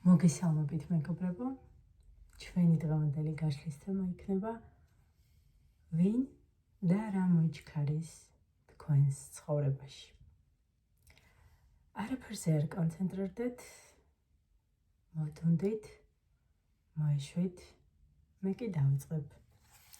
მოგესალმებით მეგობრებო, ჩვენი დღევანდელი გაშლის თემა იქნება ვინ და რა მოიჩქარის თქვენს ცხოვრებაში. არაფერზე არ კონცენტრირდეთ, მოდუნდით, მოეშვით, მე კი დავიწყებ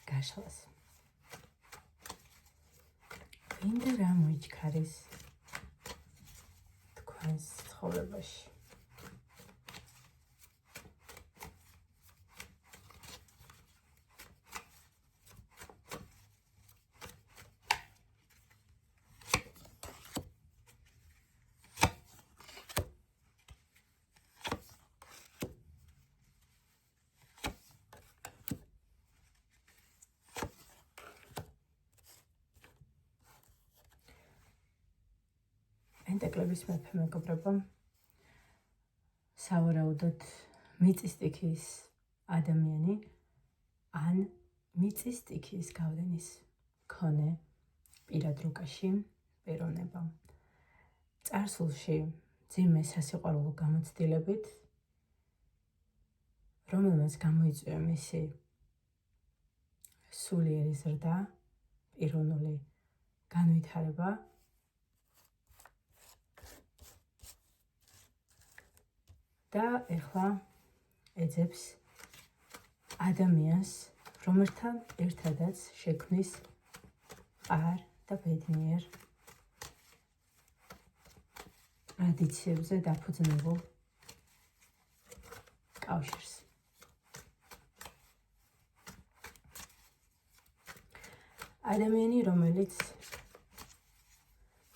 გაშლას. ვინ და რა მოიჩქარის თქვენს ცხოვრებაში. პენტაკლების მეფე მეგობრებო, სავარაუდოდ მიწის სტიქიის ადამიანი ან მიწის სტიქიის გავლენის მქონე პირად რუკაში პიროვნება. წარსულში მძიმე სასიყვარულო გამოცდილებით, რომელმაც გამოიწვია მისი სულიერი ზრდა, პიროვნული განვითარება და ეხლა ეძებს ადამიანს, რომელთან ერთადაც შექმნის არ და ბედნიერ ტრადიციებზე დაფუძნებულ კავშირს. ადამიანი, რომელიც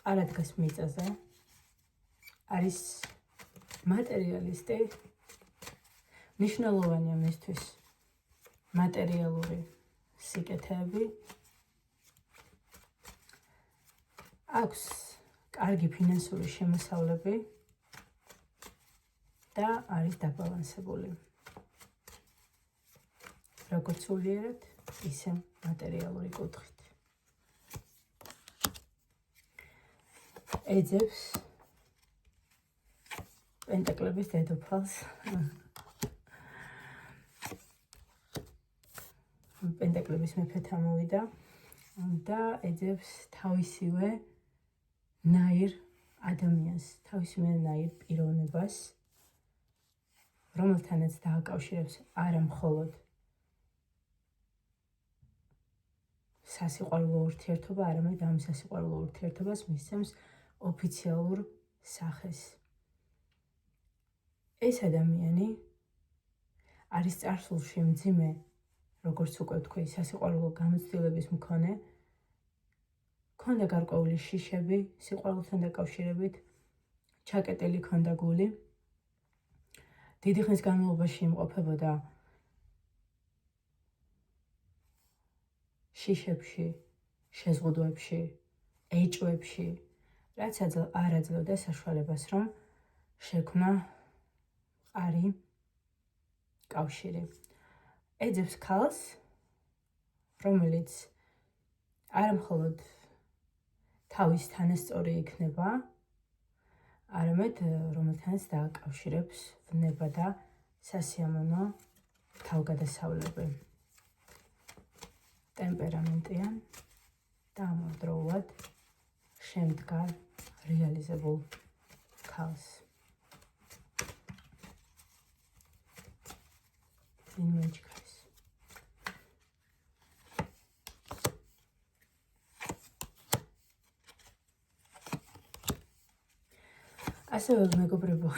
არ ადგას მიწაზე, არის მატერიალისტი, მნიშვნელოვანია მისთვის მატერიალური სიკეთეები, აქვს კარგი ფინანსური შემოსავლები და არის დაბალანსებული. როგორც სულიერად, ისე მატერიალური კუთხით. ეძებს პენტაკლების დედოფალს. პენტაკლების მეფე თამოვიდა და ეძებს თავისივე ნაირ ადამიანს, თავისივე ნაირ პიროვნებას, რომელთანაც დააკავშირებს არა მხოლოდ სასიყვარულო ურთიერთობა, არამედ ამ სასიყვარულო ურთიერთობას მისცემს ოფიციალურ სახეს. ეს ადამიანი არის წარსულში მძიმე, როგორც უკვე ვთქვი, სასიყვარულო გამოცდილების მქონე, ქონდა გარკვეული შიშები, სიყვარულთან დაკავშირებით, ჩაკეტილი ქონდა გული. დიდი ხნის განმავლობაში იმყოფებოდა შიშებში, შეზღუდვებში, ეჭვებში, რაც არ აძლევდა საშუალებას, რომ შექმნა მყარი კავშირი. ეძებს ქალს, რომელიც არა მხოლოდ თავის თანასწორი იქნება, არამედ რომელთანაც დააკავშირებს ვნება და სასიამოვნო თავგადასავლები. ტემპერამენტიან და ამავდროულად შემდგარ რეალიზებულ ქალს. ვინ მოიჩქარის? ასევე მეგობრებო,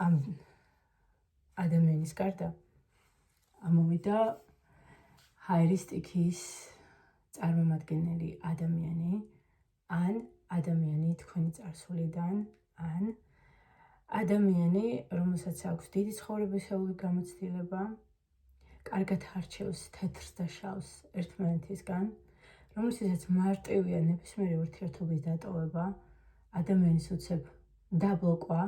ამ ადამიანის გარდა ამოვიდა ჰაერის სტიქიის წარმომადგენელი ადამიანი, ან ადამიანი თქვენი წარსულიდან, ან ადამიანი, რომელსაც აქვს დიდი ცხოვრებისეული გამოცდილება, კარგად არჩევს თეთრს და შავს ერთმანეთისგან, რომელსაც მარტივია ნებისმიერი ურთიერთობის დატოვება, ადამიანის უცებ დაბლოკვა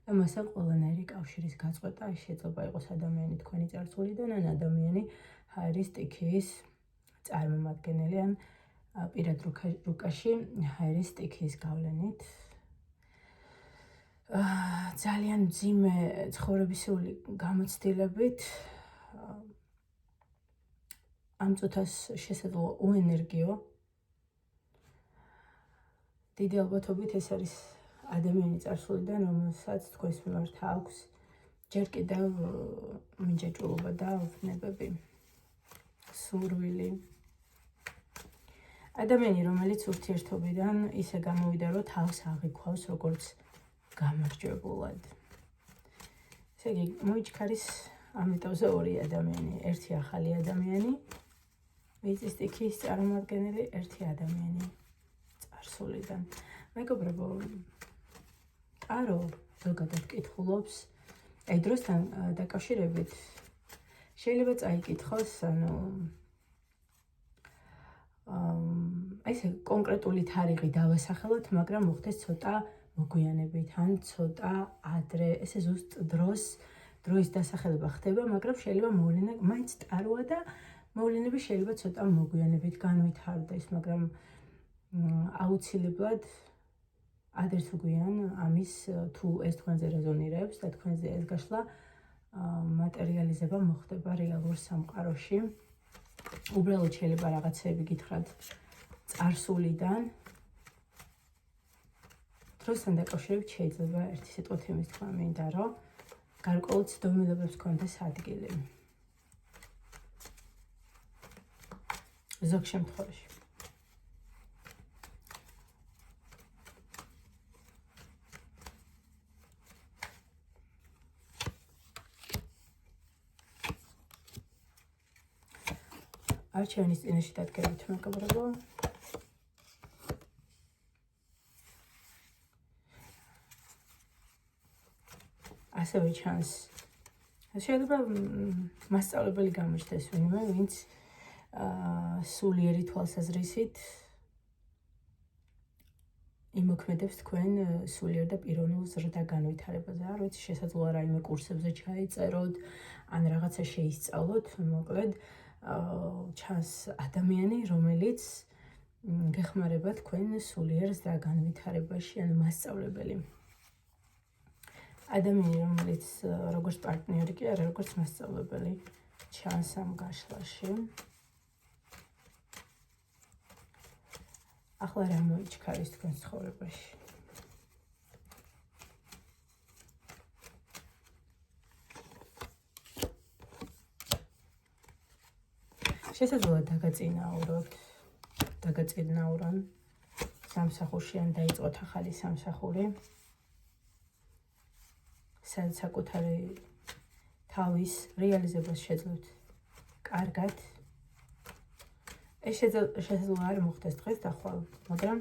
და მასთან ყველანაირი კავშირის გაწყვეტა. შეიძლება იყოს ადამიანი თქვენი წარსულიდან, ან ადამიანი ჰაერის სტიქიის წარმომადგენელი, ან პირად რუკაში ჰაერის სტიქიის გავლენით ძალიან მძიმე ცხოვრებისეული გამოცდილებით ამ წუთას შესაძლოა უენერგიო. დიდი ალბათობით ეს არის ადამიანი წარსულიდან, რომელსაც თქვენს მიმართ აქვს ჯერ კიდევ მინჯაჭულობა და უბნებები, სურვილი. ადამიანი, რომელიც ურთიერთობიდან ისე გამოვიდა, რომ თავს აღიქვავს როგორც გამარჯვებულად. ესე იგი, მოიჩქარის ამიტომზე ორი ადამიანი, ერთი ახალი ადამიანი, მიწის სტიქიის წარმომადგენელი, ერთი ადამიანი წარსულიდან. მეგობრებო, ტარო ზოგადად კითხულობს, აი დროსთან დაკავშირებით შეიძლება წაიკითხოს, ესე კონკრეტული თარიღი დავასახელოთ, მაგრამ მოხდეს ცოტა მოგვიანებით, ან ცოტა ადრე, ესე ზუსტ დროის დასახელება ხდება, მაგრამ შეიძლება მოვლენა მაინც ტაროა და მოვლენები შეიძლება ცოტა მოგვიანებით განვითარდეს, მაგრამ აუცილებლად ადრე თუ გვიან ამის თუ ეს თქვენზე რეზონირებს და თქვენზე ეს გაშლა მატერიალიზება მოხდება რეალურ სამყაროში. უბრალოდ შეიძლება რაღაცები გითხრათ წარსულიდან. დროსთან დაკავშირებით შეიძლება ერთი სიტყვით იმის თქვა მინდა, რომ გარკვეულ ცდომილებებს გქონდეს ადგილი. ზოგ შემთხვევაში. არჩევნის წინაშე დადგებით, მეგობრებო. ასევე ჩანს. შეიძლება მასწავლებელი გამოჩნდეს ვინმე, ვინც სულიერი თვალსაზრისით იმოქმედებს თქვენ სულიერ და პიროვნულ ზრდა განვითარებაზე. არ ვიცი, შესაძლოა რაიმე კურსებზე ჩაიწეროთ, ან რაღაცა შეისწავლოთ, მოკლედ ჩანს ადამიანი, რომელიც გეხმარება თქვენ სულიერ ზრდა განვითარებაში, ან მასწავლებელი. ადამიანი, რომელიც როგორც პარტნიორი კი არა, როგორც მასწავლებელი ჩანს ამ გაშლაში. ახლა რა მოიჩქარის თქვენს ცხოვრებაში? შესაძლოა დაგაწინაურონ სამსახურში, ან დაიწყოთ ახალი სამსახური. სადაც საკუთარი თავის რეალიზებას შეძლოთ კარგად. ეს შესაძლოა არ მოხდეს დღეს და ხვალ, მაგრამ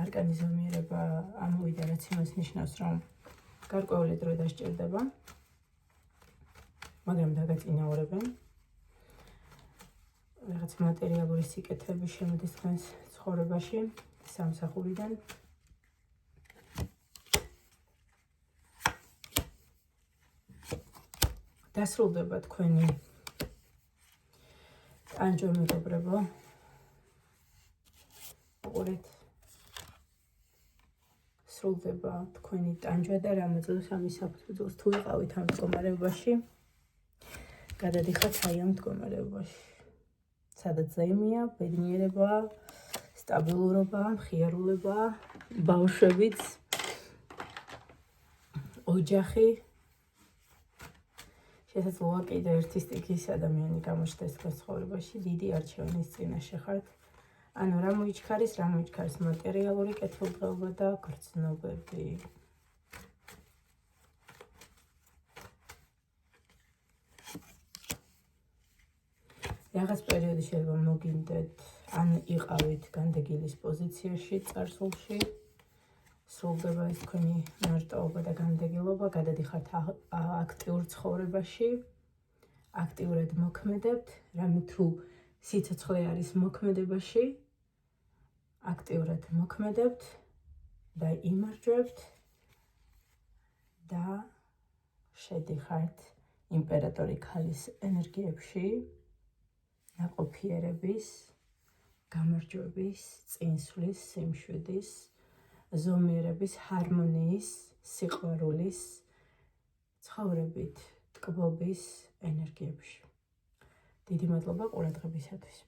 არკანის ზომიერება ამოვიდა, რაც იმას ნიშნავს, რომ გარკვეული დრო დასჭირდება, მაგრამ დაგაწინაურებენ. რაღაც მატერიალური სიკეთეები შემოდის თქვენს ცხოვრებაში სამსახურიდან. დასრულდება თქვენი ტანჯვა, მეგობრებო. უყურეთ, სრულდება თქვენი ტანჯვა და რა მოწოდოს ამის საფუძველს. თუ იყავით ამ მდგომარეობაში, გადადიხართ აი ამ მდგომარეობაში. სადაც ზეიმია, ბედნიერება, სტაბილურობა, მხიარულება, ბავშვებიც, ოჯახი. შესაძლოა კიდევ ერთი სტიქიის ადამიანი გამოჩნდეს თქვენს ცხოვრებაში, დიდი არჩევნის წინაშე ხართ. ანუ რა მოიჩქარის მატერიალური კეთილდღეობა და გრძნობები. რაღაც პერიოდი შეიძლება მოგინდეთ, ან იყავით განდეგილის პოზიციაში წარსულში. სრულდება ეს თქვენი მარტოობა და განდეგილობა, გადადიხართ აქტიურ ცხოვრებაში, აქტიურად მოქმედებთ, რამე თუ სიცოცხლე არის მოქმედებაში, აქტიურად მოქმედებთ და იმარჯვებთ და შედიხართ იმპერატორი ქალის ენერგიებში, ნაყოფიერების, გამარჯვების, წინსვლის, სიმშვიდის, ზომიერების, ჰარმონიის, სიყვარულის, ცხოვრებით, ტკბობის ენერგიებში. დიდი მადლობა ყურადღებისათვის.